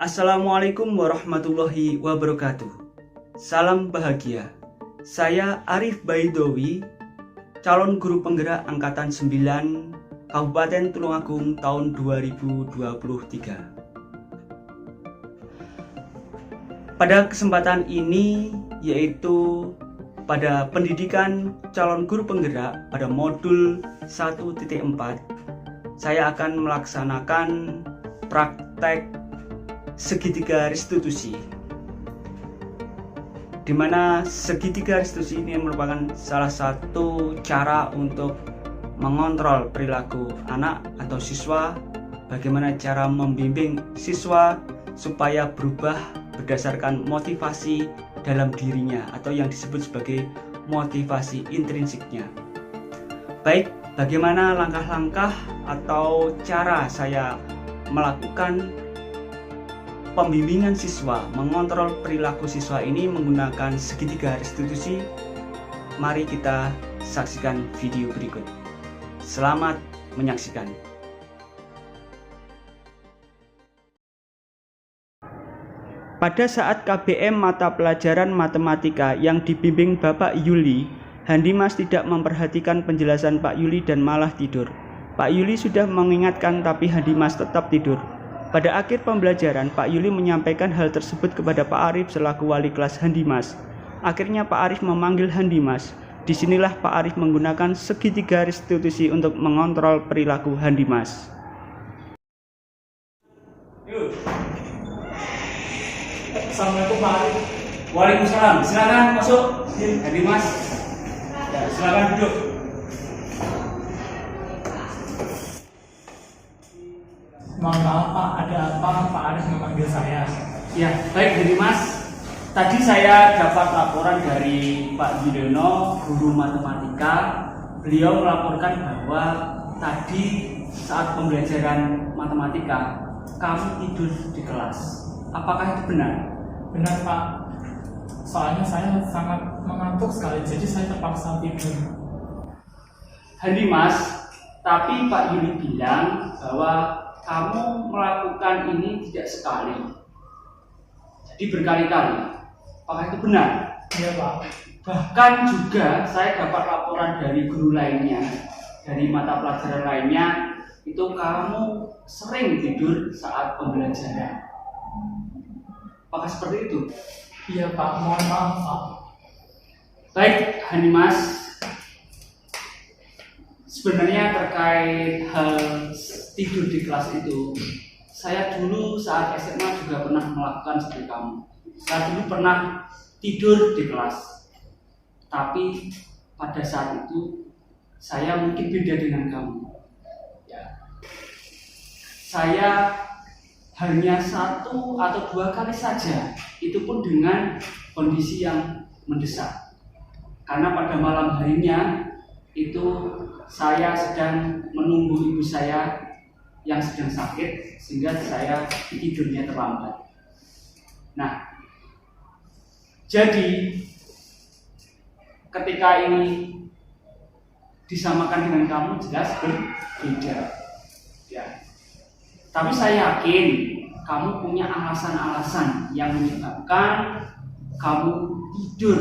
Assalamualaikum warahmatullahi wabarakatuh. Salam bahagia. Saya Arif Baidowi, calon guru penggerak Angkatan 9 Kabupaten Tulungagung tahun 2023. Pada kesempatan ini, yaitu pada pendidikan calon guru penggerak pada modul 1.4, saya akan melaksanakan praktek segitiga restitusi, di mana segitiga restitusi ini merupakan salah satu cara untuk mengontrol perilaku anak atau siswa, bagaimana cara membimbing siswa supaya berubah berdasarkan motivasi dalam dirinya atau yang disebut sebagai motivasi intrinsiknya. Baik, bagaimana langkah-langkah atau cara saya melakukan pembimbingan siswa, mengontrol perilaku siswa ini menggunakan segitiga restitusi? Mari kita saksikan video berikut. Selamat menyaksikan. Pada saat KBM mata pelajaran matematika yang dibimbing Bapak Yuli, Handimas tidak memperhatikan penjelasan Pak Yuli dan malah tidur. Pak Yuli sudah mengingatkan tapi Handimas tetap tidur. Pada akhir pembelajaran, Pak Yuli menyampaikan hal tersebut kepada Pak Arif selaku wali kelas Handimas. Akhirnya Pak Arif memanggil Handimas. Disinilah Pak Arif menggunakan segitiga restitusi untuk mengontrol perilaku Handimas. Assalamualaikum Pak Arif. Waalaikumsalam. Silakan masuk, Handimas. Ya, silakan duduk. Mohon maaf Pak, ada apa Pak Arif memanggil saya? Ya, baik Handimas. Tadi saya dapat laporan dari Pak Yudhoyono, guru matematika. Beliau melaporkan bahwa tadi saat pembelajaran matematika kamu tidur di kelas. Apakah itu benar? Benar Pak. Soalnya saya sangat mengantuk sekali, jadi saya terpaksa tidur. Handimas, tapi Pak Yuli bilang bahwa kamu melakukan ini tidak sekali, jadi berkali-kali. Apakah itu benar? Iya Pak. Bahkan juga saya dapat laporan dari guru lainnya, dari mata pelajaran lainnya, itu kamu sering tidur saat pembelajaran. Apakah seperti itu? Iya Pak, mohon maaf Pak. Baik Handimas, sebenarnya terkait hal tidur di kelas itu, saya dulu saat SMA juga pernah melakukan seperti kamu. Saya dulu pernah tidur di kelas, tapi pada saat itu saya mungkin beda dengan kamu. Ya. Saya hanya 1 atau 2 kali saja, itu pun dengan kondisi yang mendesak. Karena pada malam harinya itu saya sedang menunggu ibu saya yang sedang sakit, sehingga saya tidurnya terlambat. Nah, jadi ketika ini disamakan dengan kamu jelas berbeda. Ya. Tapi saya yakin kamu punya alasan-alasan yang menyebabkan kamu tidur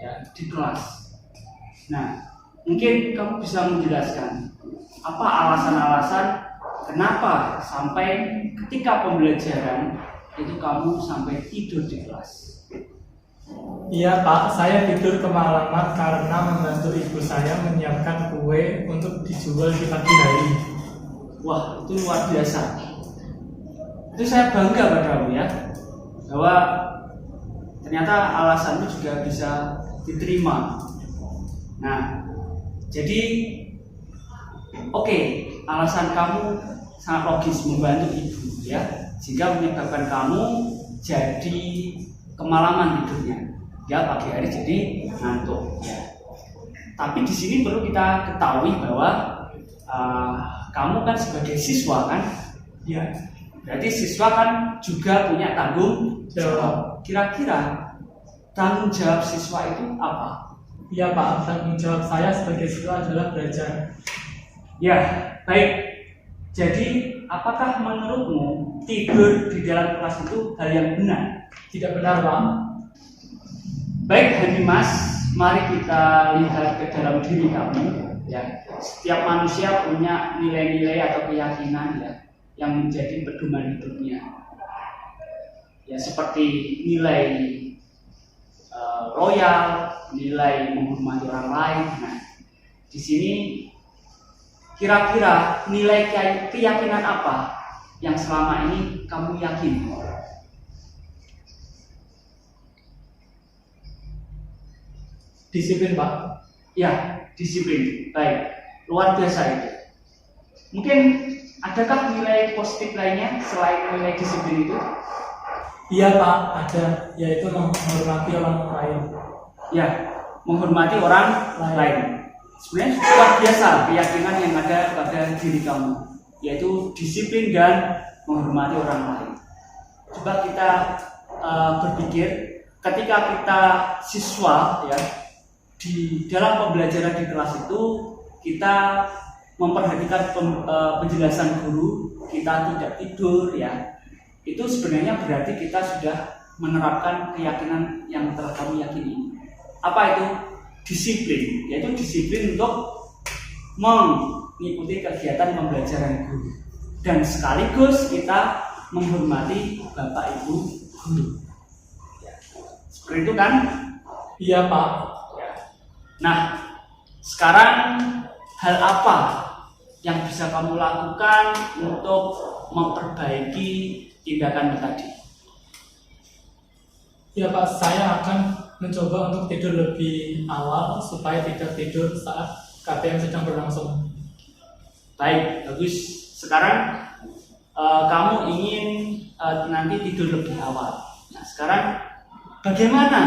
ya, di kelas. Nah, mungkin kamu bisa menjelaskan apa alasan-alasan kenapa sampai ketika pembelajaran itu kamu sampai tidur di kelas. Iya Pak, saya tidur kemalaman karena membantu ibu saya menyiapkan kue untuk dijual di pagi hari. Wah, itu luar biasa. Itu saya bangga padamu ya, bahwa ternyata alasanmu juga bisa diterima. Nah, jadi oke, alasan kamu sangat logis, membantu ibu ya, sehingga menyebabkan kamu jadi kemalaman tidurnya. Ya, pagi hari jadi ngantuk ya. Tapi di sini perlu kita ketahui bahwa kamu kan sebagai siswa kan, Ya. berarti siswa kan juga punya tanggung jawab. Kira-kira tanggung jawab siswa itu apa? Iya Pak, tanggung jawab saya sebagai siswa adalah belajar. Ya, baik. Jadi apakah menurutmu tidur di dalam kelas itu hal yang benar? Tidak benar, Pak. Baik, Hanimas, mari kita lihat ke dalam diri kamu. Ya, setiap manusia punya nilai-nilai atau keyakinan ya yang menjadi pedoman hidupnya. Ya, seperti nilai royal, nilai menghormati orang lain. Nah, di sini kira-kira nilai keyakinan apa yang selama ini kamu yakini? Disiplin, Pak. Ya, disiplin. Baik, luar biasa itu. Mungkin adakah nilai positif lainnya selain nilai disiplin itu? Iya, Pak, ada, yaitu menghormati orang lain. Ya, menghormati orang lain. Sebenarnya luar biasa keyakinan yang ada pada diri kamu, yaitu disiplin dan menghormati orang lain. Coba kita berpikir, ketika kita siswa ya di dalam pembelajaran di kelas itu kita memperhatikan penjelasan guru, kita tidak tidur ya. Itu sebenarnya berarti kita sudah menerapkan keyakinan yang telah kamu yakini. Apa itu? Disiplin, yaitu disiplin untuk mengikuti kegiatan pembelajaran guru dan sekaligus kita menghormati Bapak Ibu guru. Seperti itu kan? Iya, Pak. Nah, sekarang hal apa yang bisa kamu lakukan untuk memperbaiki tindakan tadi? Ya, Pak, saya akan mencoba untuk tidur lebih awal supaya tidak tidur saat KTM sedang berlangsung. Baik, bagus. Sekarang kamu ingin nanti tidur lebih awal. Nah, sekarang bagaimana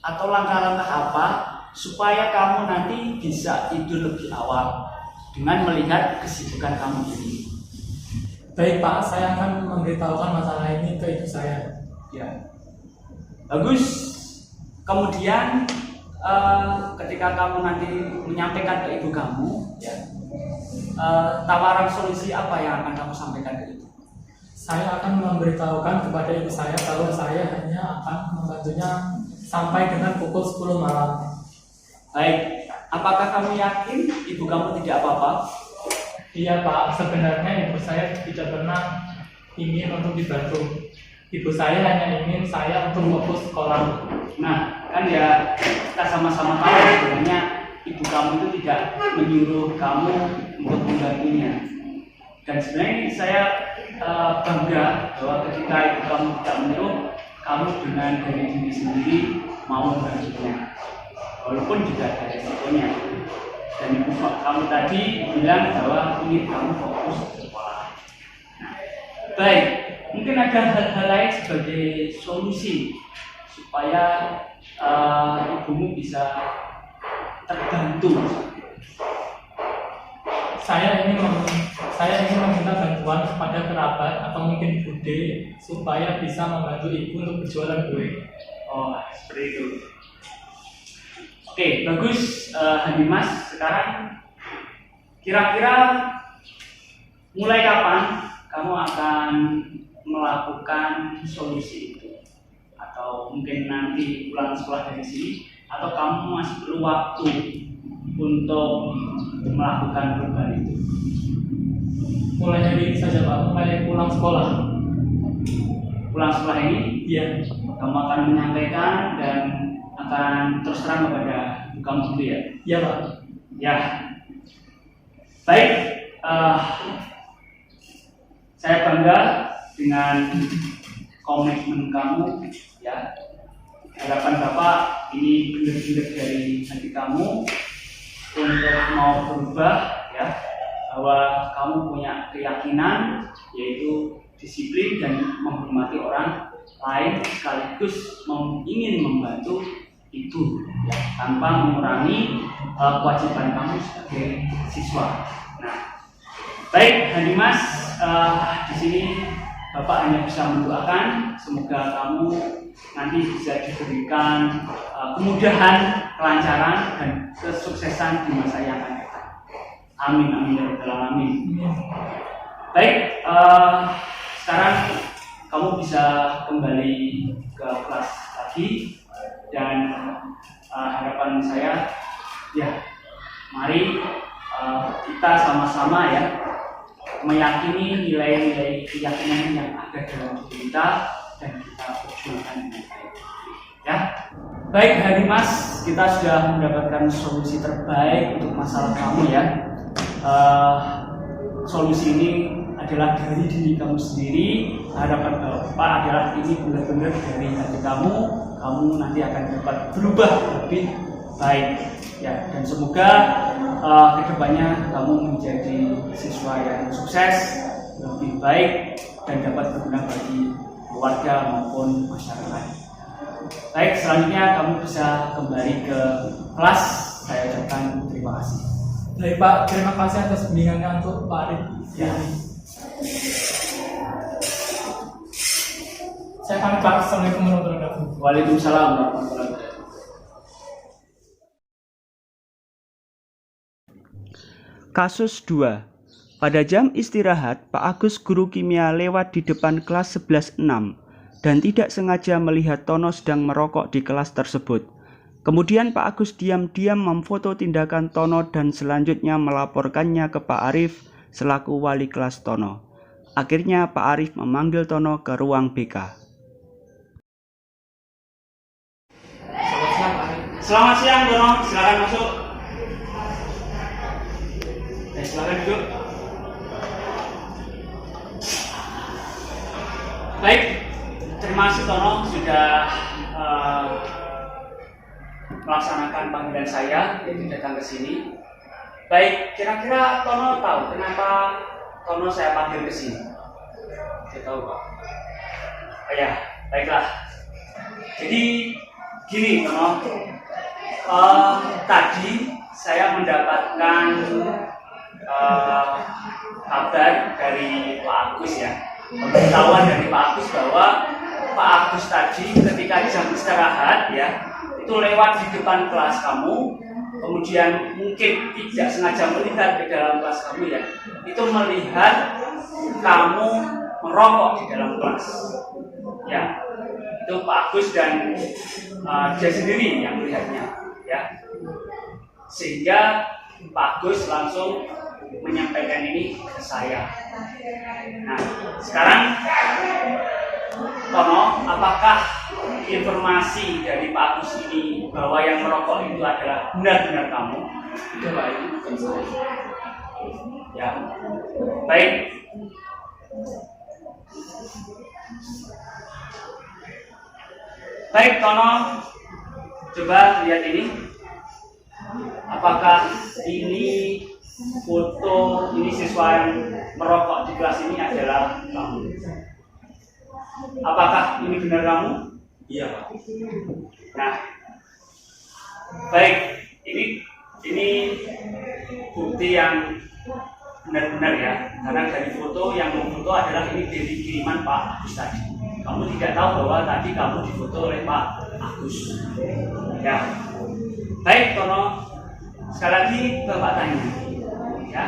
atau langkah-langkah apa supaya kamu nanti bisa tidur lebih awal dengan melihat kesibukan kamu ini? Baik, Pak, saya akan memberitahukan masalah ini ke ibu saya. Ya, bagus. Kemudian ketika kamu nanti menyampaikan ke ibu kamu, ya, tawaran solusi apa yang akan kamu sampaikan ke ibu? Saya akan memberitahukan kepada ibu saya kalau saya hanya akan membantunya sampai dengan pukul 10 malam. Baik, apakah kamu yakin ibu kamu tidak apa-apa? Iya, Pak, sebenarnya ibu saya tidak pernah ingin untuk dibantu. Ibu saya hanya ingin saya untuk fokus sekolah. Nah, kan ya kita sama-sama tahu sebenarnya ibu kamu itu tidak menyuruh kamu untuk membantunya. Dan sebenarnya saya bangga bahwa ketika ibu kamu tidak menyuruh, kamu dengan diri sendiri mau membantunya. Walaupun juga ada resikonya. Dan ibu kamu tadi bilang bahwa ingin kamu fokus ke sekolah. Nah, baik, mungkin ada hal-hal lain sebagai solusi supaya ibumu bisa terbantu. Saya ingin meminta bantuan kepada kerabat atau mungkin bude supaya bisa membantu ibu untuk berjualan kue. Oh, seperti itu. Oke, bagus, Hanimas. Sekarang kira-kira mulai kapan kamu akan melakukan solusi itu? Atau mungkin nanti pulang sekolah dari sini, atau kamu masih perlu waktu untuk melakukan perubahan itu? Mulai hari ini saja, Pak, mulai pulang sekolah. Pulang sekolah ini, Iya. kamu akan menyampaikan dan akan terus terang kepada ibu kamu sendiri ya? Iya, Pak. Ya, baik. Saya bangga dengan komitmen kamu. Ya, harapan Bapak ini benar-benar dari hati kamu untuk mau berubah. Ya, bahwa kamu punya keyakinan yaitu disiplin dan menghormati orang lain sekaligus ingin membantu ibu ya, tanpa mengurangi kewajiban kamu sebagai siswa. Nah, baik Hanimas, di sini Bapak hanya bisa mendoakan semoga kamu nanti bisa diberikan kemudahan, kelancaran dan kesuksesan di masa yang akan datang. Amin, amin ya rabbal alamin. Baik, sekarang kamu bisa kembali ke kelas lagi dan harapan saya ya, mari kita sama-sama ya meyakini nilai-nilai keyakinan yang ada dalam diri kita dan kita perjuangkan dengan baik. Ya, baik Hari Mas, kita sudah mendapatkan solusi terbaik untuk masalah kamu ya. Solusi ini adalah dari diri kamu sendiri. Harapan Bapak adalah ini benar-benar dari hati kamu. Kamu nanti akan dapat berubah lebih baik ya, dan semoga kedepannya kamu menjadi siswa yang sukses, lebih baik dan dapat berguna bagi keluarga maupun masyarakat. Baik, selanjutnya kamu bisa kembali ke kelas. Saya ucapkan terima kasih. Baik Pak, terima kasih atas bimbingannya untuk Pak Arif. Ya. Saya pamit Pak. Assalamualaikum warahmatullahi wabarakatuh. Waalaikumsalam warahmatullahi wabarakatuh. Kasus 2. Pada jam istirahat, Pak Agus guru kimia lewat di depan kelas 11-6 dan tidak sengaja melihat Tono sedang merokok di kelas tersebut. Kemudian Pak Agus diam-diam memfoto tindakan Tono dan selanjutnya melaporkannya ke Pak Arif selaku wali kelas Tono. Akhirnya Pak Arif memanggil Tono ke ruang BK. Selamat siang Tono, silakan masuk. Silakan duduk. Baik, terima kasih Tono sudah melaksanakan panggilan saya, yaitu datang ke sini. Baik, kira-kira Tono tahu kenapa Tono saya panggil ke sini? Saya tahu Pak. Oh ya, baiklah. Jadi gini Tono, tadi saya mendapatkan kabar dari Pak Agus ya, pemberitahuan dari Pak Agus bahwa Pak Agus tadi ketika jam istirahat ya, itu lewat di depan kelas kamu, kemudian mungkin tidak sengaja melihat ke dalam kelas kamu ya, itu melihat kamu merokok di dalam kelas ya. Itu Pak Agus dan dia sendiri yang melihatnya ya, sehingga Pak Agus langsung menyampaikan ini ke saya. Nah, sekarang Tono, apakah informasi dari Pak Agus ini bahwa yang merokok itu adalah benar-benar kamu? Itu Pak, itu bukan saya. Ya, baik. Baik Tono, coba lihat ini. Apakah ini foto ini siswa yang merokok di kelas ini adalah kamu? Apakah ini benar kamu? Iya Pak. Nah, baik, ini bukti yang benar-benar ya, karena dari foto yang memfoto adalah ini dari kiriman Pak Agus tadi. Kamu tidak tahu bahwa tadi kamu difoto oleh Pak Agus. Ya, baik Tono, sekali lagi Bapak tanya, ya,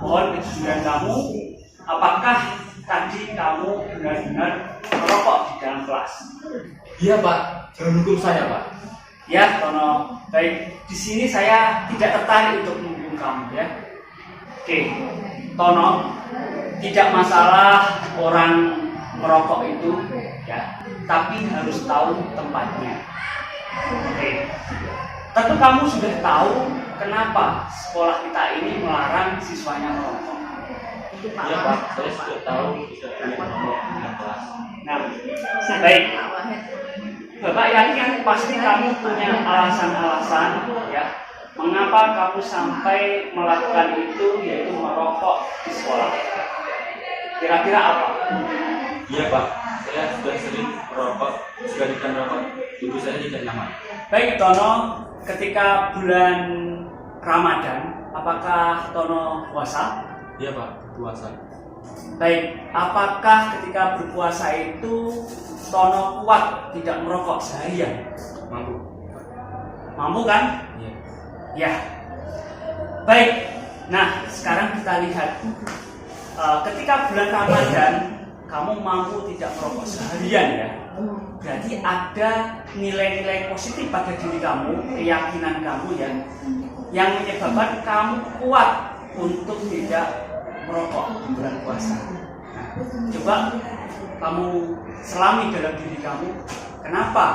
mohon kejujuran kamu, apakah tadi kamu benar-benar merokok di dalam kelas? Iya Pak, jangan hukum saya Pak. Ya Tono, baik, di sini saya tidak tertarik untuk menghukum kamu ya. Oke, Tono, tidak masalah orang merokok itu ya, tapi harus tahu tempatnya. Oke, tentu kamu sudah tahu kenapa sekolah kita ini melarang siswanya merokok. Iya Pak, saya sudah tahu sudah punya nomor di kelas. Nah, baik, Bapak yakin pasti kamu punya alasan-alasan ya, mengapa kamu sampai melakukan itu, yaitu merokok di sekolah. Kira-kira apa? Iya Pak, saya sudah sering merokok, sudah tidak merokok, tubuh saya tidak nyaman. Baik Tono, ketika bulan Ramadan, apakah Tono puasa? Iya Pak, puasa. Baik, apakah ketika berpuasa itu Tono kuat tidak merokok seharian? Mampu. Mampu kan? Iya. Ya. Baik. Nah, sekarang kita lihat ketika bulan Ramadan kamu mampu tidak merokok seharian ya, berarti ada nilai-nilai positif pada diri kamu, keyakinan kamu ya, yang menyebabkan kamu kuat untuk tidak merokok di bulan puasa. Nah, coba kamu selami dalam diri kamu, kenapa?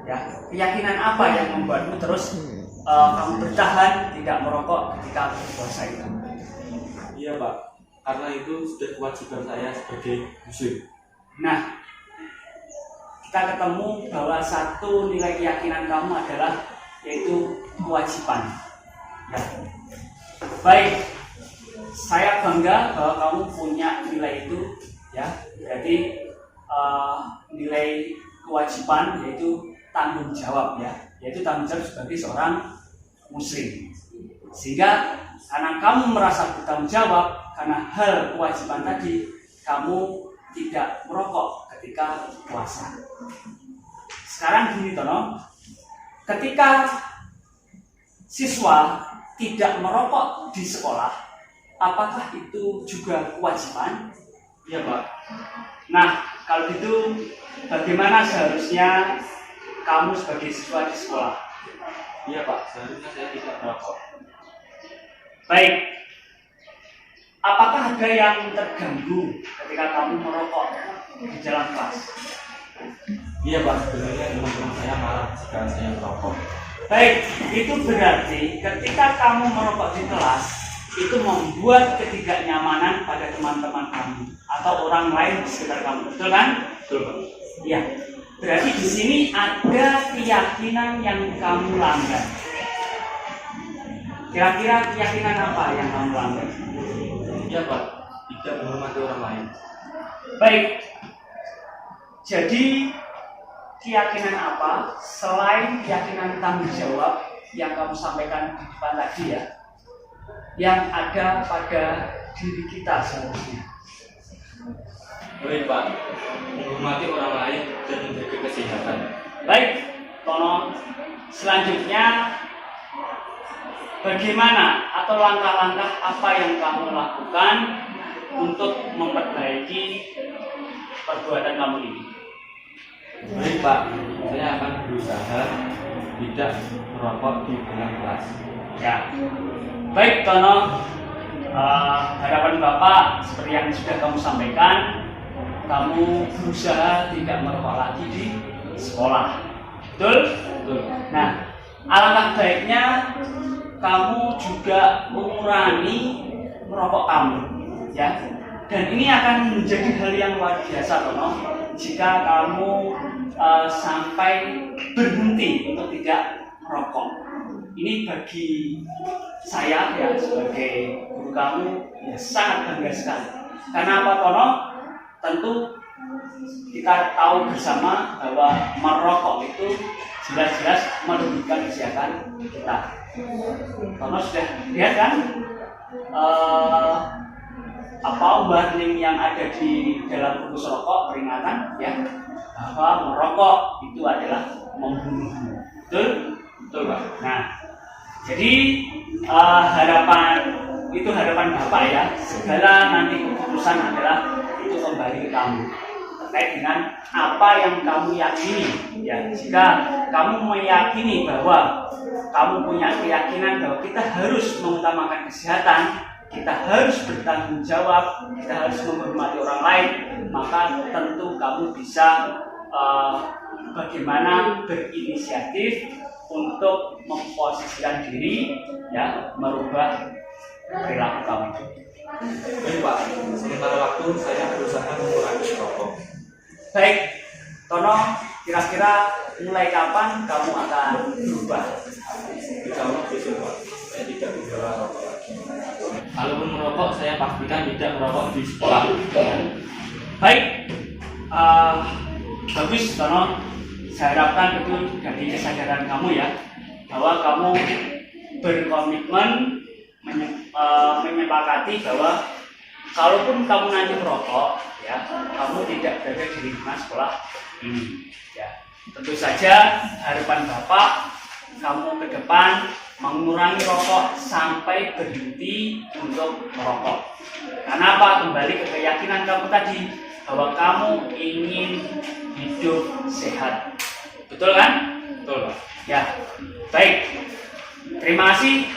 Ya, keyakinan apa yang membuatmu terus kamu bertahan tidak merokok ketika puasa itu? Iya Pak, karena itu sudah kewajiban saya sebagai muslim. Nah, kita ketemu bahwa satu nilai keyakinan kamu adalah yaitu kewajiban. Ya. Baik, saya bangga bahwa kamu punya nilai itu, ya. Berarti nilai kewajiban yaitu tanggung jawab ya, yaitu tanggung jawab sebagai seorang muslim. Sehingga karena kamu merasa bertanggung jawab karena hal kewajiban tadi, kamu tidak merokok ketika puasa. Sekarang gini Tono, ketika siswa tidak merokok di sekolah, apakah itu juga kewajiban? Iya Pak. Nah, kalau gitu bagaimana seharusnya kamu sebagai siswa di sekolah? Iya Pak, seharusnya saya tidak merokok. Baik, apakah ada yang terganggu ketika kamu merokok di dalam kelas? Iya Pak, sebenarnya teman-teman saya marah jika saya merokok. Baik, itu berarti ketika kamu merokok di kelas, itu membuat ketidaknyamanan pada teman-teman kamu atau orang lain di sekitar kamu, betul kan? Betul Pak. Iya. Berarti di sini ada keyakinan yang kamu langgar. Kira-kira keyakinan apa yang kamu langgar? Iya Pak, tidak menghormati orang lain. Baik. Jadi keyakinan apa selain keyakinan tanggung jawab yang kamu sampaikan di depan tadi ya, yang ada pada diri kita seharusnya? Baik Pak, menghormati orang lain dan menjaga kesehatan. Baik, Tono. Selanjutnya, bagaimana atau langkah-langkah apa yang kamu lakukan untuk memperbaiki perbuatan kamu ini? Baik Pak, saya akan berusaha tidak merokok di dalam kelas. Ya. Baik, Tono. Harapan Bapak seperti yang sudah kamu sampaikan, kamu berusaha tidak merokok lagi di sekolah. Betul? Betul. Nah, alangkah baiknya kamu juga mengurangi merokok kamu, ya. Dan ini akan menjadi hal yang luar biasa, Tono, jika kamu sampai berhenti untuk tidak merokok. Ini bagi saya ya sebagai guru kamu ya sangat bangga sekali. Karena apa, Tono? Tentu kita tahu bersama bahwa merokok itu jelas-jelas merugikan kesehatan kita. Tono sudah lihat kan warning yang ada di dalam bungkus rokok peringatan ya, bahwa merokok itu adalah membunuh. Betul? Betul Pak. Nah, jadi harapan Bapak ya, segala nanti keputusan adalah itu kembali ke kamu terkait dengan apa yang kamu yakini ya. Jika kamu meyakini bahwa kamu punya keyakinan bahwa kita harus mengutamakan kesehatan, kita harus bertanggung jawab, kita harus menghormati orang lain, maka tentu kamu bisa bagaimana berinisiatif untuk memposisikan diri ya, merubah perilaku kamu. Baik Pak, sementara waktu saya berusaha mengurangi rokok. Baik, Tono, kira-kira mulai kapan kamu akan berubah? Insya Allah besok Pak, saya tidak bisa rokok lagi. Kalaupun merokok, saya pastikan tidak merokok di sekolah. Baik, bagus Tono. Saya harapkan itu dari kesadaran kamu ya, bahwa kamu berkomitmen menyepakati bahwa kalaupun kamu nanti merokok ya, kamu tidak berada di lingkungan sekolah ini ya. Tentu saja harapan Bapak kamu ke depan mengurangi rokok sampai berhenti untuk merokok. Karena apa? Kembali ke keyakinan kamu tadi bahwa kamu ingin hidup sehat. Betul kan? Betul, Pak. Ya, baik. Terima kasih.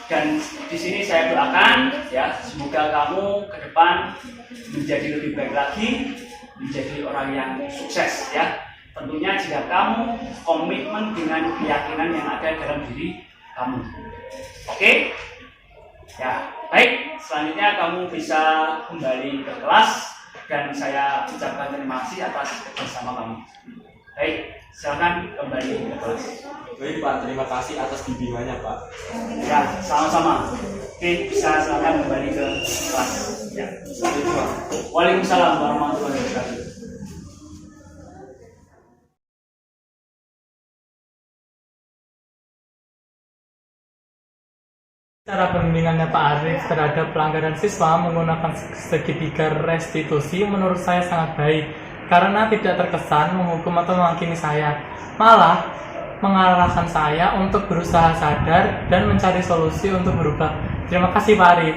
Dan di sini saya doakan ya, semoga kamu ke depan menjadi lebih baik lagi, menjadi orang yang sukses ya. Tentunya jika kamu komitmen dengan keyakinan yang ada dalam diri kamu. Oke? Ya, baik. Selanjutnya kamu bisa kembali ke kelas dan saya ucapkan terima kasih atas kerjasama kamu. Baik, silakan kembali ke kelas. Baik, Pak. Terima kasih atas bimbingannya, Pak. Ya, sama-sama. Oke, bisa silakan kembali ke kelas. Ya. Waalaikumsalam warahmatullahi wabarakatuh. Cara pembimbingannya Pak Arif terhadap pelanggaran siswa menggunakan segitiga restitusi menurut saya sangat baik karena tidak terkesan menghukum atau menghakimi saya, malah mengarahkan saya untuk berusaha sadar dan mencari solusi untuk berubah. Terima kasih Pak Arif.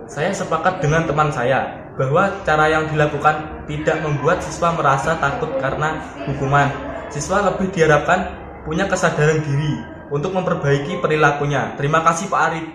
Saya sepakat dengan teman saya bahwa cara yang dilakukan tidak membuat siswa merasa takut karena hukuman. Siswa lebih diharapkan punya kesadaran diri untuk memperbaiki perilakunya. Terima kasih Pak Arif.